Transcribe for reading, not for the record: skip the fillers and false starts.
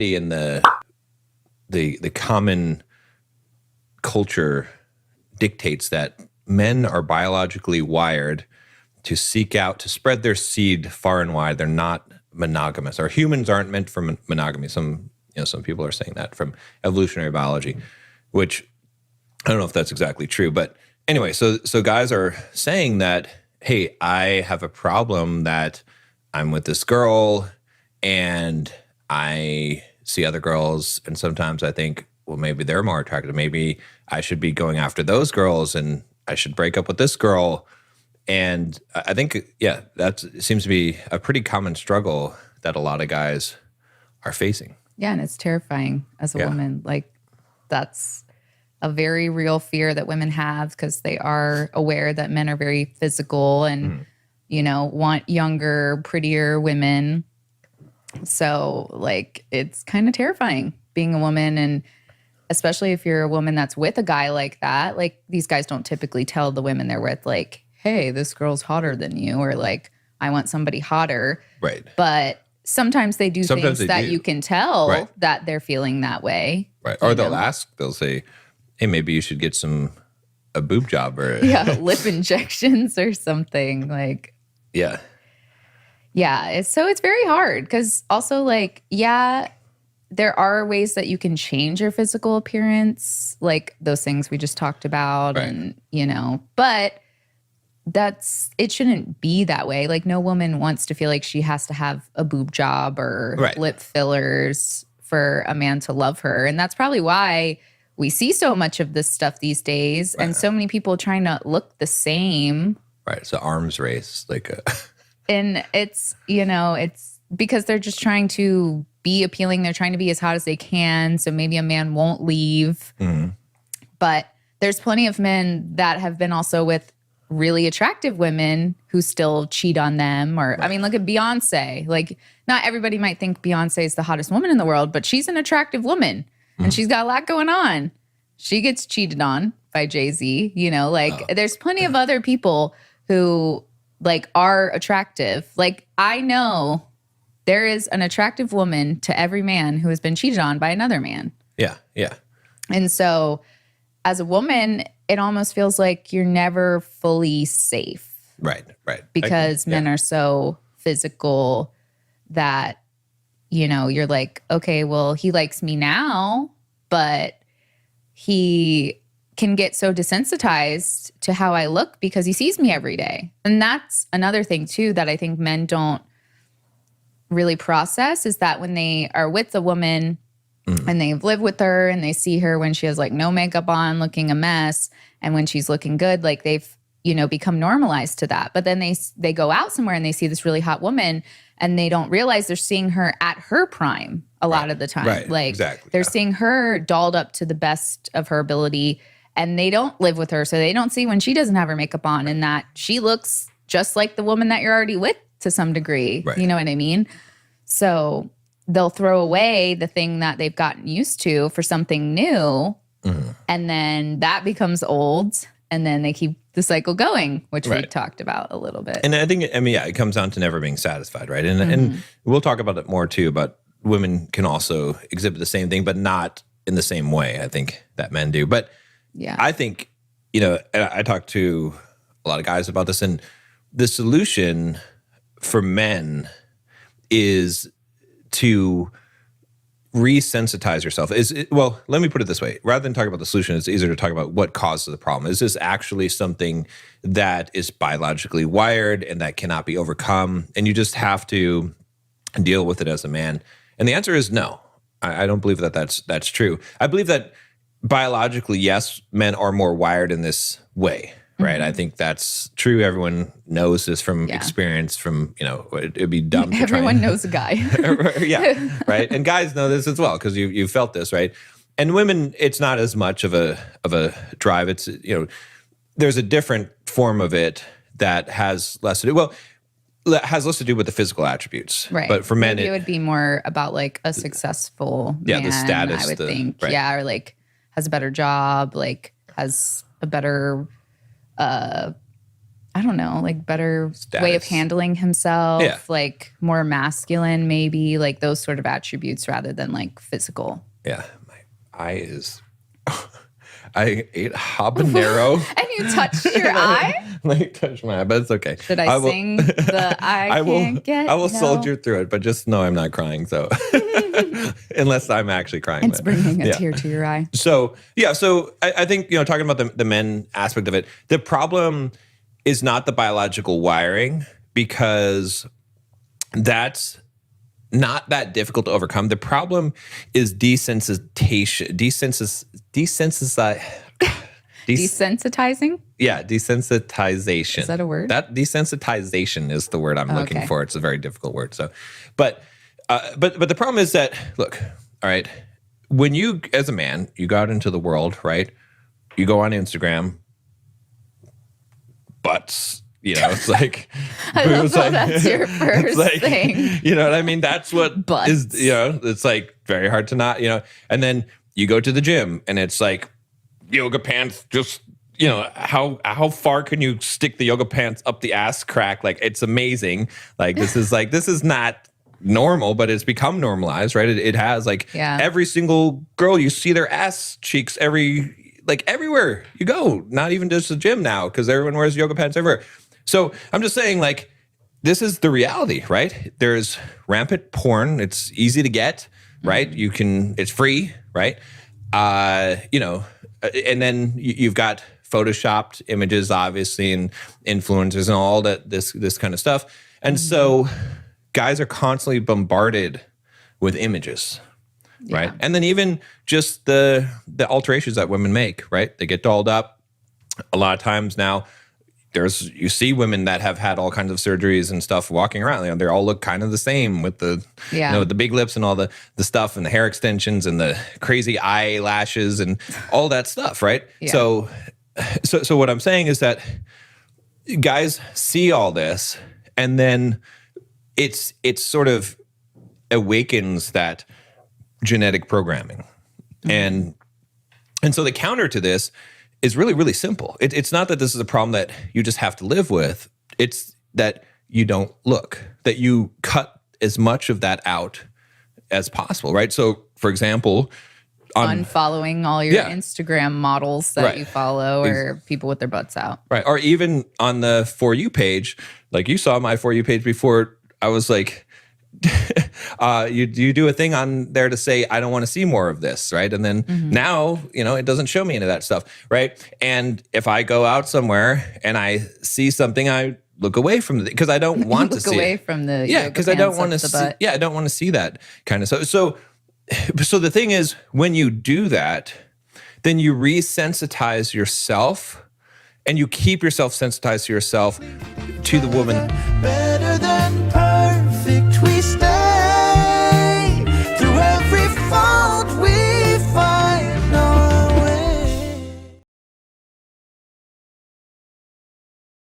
in the common culture dictates that men are biologically wired to seek out, to spread their seed far and wide. They're not monogamous, or humans aren't meant for monogamy. Some people are saying that from evolutionary biology, which I don't know if that's exactly true. But anyway, so guys are saying that, hey, I have a problem that I'm with this girl and I see other girls, and sometimes I think, well, maybe they're more attractive. Maybe I should be going after those girls and I should break up with this girl. And I think, yeah, that seems to be a pretty common struggle that a lot of guys are facing. Yeah, and it's terrifying as a woman. Like, that's a very real fear that women have because they are aware that men are very physical and, want younger, prettier women. So, like, it's kind of terrifying being a woman, and especially if you're a woman that's with a guy like that. Like, these guys don't typically tell the women they're with, like, hey, this girl's hotter than you, or like, I want somebody hotter. Right. But sometimes they do things that you can tell that they're feeling that way. Right. Or they'll say, hey, maybe you should get a boob job or lip injections or something. Like, yeah. So it's very hard because also, like, there are ways that you can change your physical appearance, like those things we just talked about, and but it shouldn't be that way. Like, no woman wants to feel like she has to have a boob job or lip fillers for a man to love her. And that's probably why we see so much of this stuff these days, and so many people trying to look the same. Right. It's an arms race. And it's, it's because they're just trying to be appealing. They're trying to be as hot as they can. So maybe a man won't leave. Mm-hmm. But there's plenty of men that have been also with really attractive women who still cheat on them. Or, I mean, look at Beyonce. Like, not everybody might think Beyonce is the hottest woman in the world, but she's an attractive woman and she's got a lot going on. She gets cheated on by Jay-Z, there's plenty of other people who like are attractive. Like, I know there is an attractive woman to every man who has been cheated on by another man. Yeah. Yeah. And so as a woman, it almost feels like you're never fully safe. Right. Because men are so physical that, you're like, okay, well, he likes me now, but he can get so desensitized to how I look because he sees me every day. And that's another thing too that I think men don't really process, is that when they are with a woman and they've lived with her and they see her when she has like no makeup on, looking a mess, and when she's looking good, like they've, become normalized to that. But then they go out somewhere and they see this really hot woman and they don't realize they're seeing her at her prime a lot of the time. Right. Like, exactly. They're seeing her dolled up to the best of her ability, and they don't live with her. So they don't see when she doesn't have her makeup on and that she looks just like the woman that you're already with to some degree. Right. You know what I mean? So they'll throw away the thing that they've gotten used to for something new. Mm-hmm. And then that becomes old. And then they keep the cycle going, which we talked about a little bit. And I think, it comes down to never being satisfied, right? And we'll talk about it more too, but women can also exhibit the same thing, but not in the same way, I think, that men do. But I think, I talk to a lot of guys about this, and the solution for men is to resensitize yourself. Let me put it this way. Rather than talk about the solution, it's easier to talk about what causes the problem. Is this actually something that is biologically wired and that cannot be overcome, and you just have to deal with it as a man? And the answer is no. I don't believe that that's true. I believe that biologically, yes, men are more wired in this way, right? Mm-hmm. I think that's true. Everyone knows this from experience. From it'd be dumb. Everyone knows a guy. Yeah, right. And guys know this as well because you felt this, right? And women, it's not as much of a drive. It's there's a different form of it that has less to do. Well, has less to do with the physical attributes, right? But for men, it would be more about like a successful man, the status, I would think, or like has a better job, like has a better I don't know, like better Status. way of handling himself, Yeah. like more masculine, maybe like those sort of attributes rather than like physical. Yeah. My eye is, I ate habanero. And you touched your eye? Like touched my eye, but it's okay. Should I sing the I can't get? I will no? soldier through it, but just know I'm not crying. So unless I'm actually crying. It's bringing a tear to your eye. So I think, talking about the men aspect of it, the problem is not the biological wiring, because that's not that difficult to overcome. The problem is desensitization. Desensitizing? Yeah, desensitization. Is that a word? That desensitization is the word I'm looking for. It's a very difficult word. So, but the problem is that, look, all right, when you, as a man, you go out into the world, right? You go on Instagram, butts, it's like, I love how that's your first thing. You know what I mean? That's what butts. Is, it's like very hard to not, and then you go to the gym and it's like yoga pants, just, how far can you stick the yoga pants up the ass crack? Like, it's amazing. Like, this is not normal, but it's become normalized, right? It has every single girl, you see their ass cheeks everywhere you go, not even just the gym now, because everyone wears yoga pants everywhere. So I'm just saying, this is the reality, right? There's rampant porn. It's easy to get, right? It's free, right? And then you've got photoshopped images, obviously, and influencers and all that, this kind of stuff. And so guys are constantly bombarded with images, right? And then even just the alterations that women make, right? They get dolled up. A lot of times now, you see women that have had all kinds of surgeries and stuff walking around. They all look kind of the same with the, with the big lips and all the stuff and the hair extensions and the crazy eyelashes and all that stuff, right? Yeah. So what I'm saying is that guys see all this, and then it's sort of awakens that genetic programming. And so the counter to this is really, really simple. It's not that this is a problem that you just have to live with. It's that you don't look, that you cut as much of that out as possible, right? So, for example, unfollowing all your Instagram models that you follow, or people with their butts out. Right. Or even on the For You page, like you saw my For You page before, I was like, you do a thing on there to say, I don't want to see more of this, right? And then now, it doesn't show me any of that stuff, right? And if I go out somewhere and I see something, I look away from it because I don't want to see away it. from the because I don't want to see. Yeah, I don't want to see that kind of stuff. So the thing is, when you do that, then you resensitize yourself, and you keep yourself sensitized to yourself, to the woman. Better than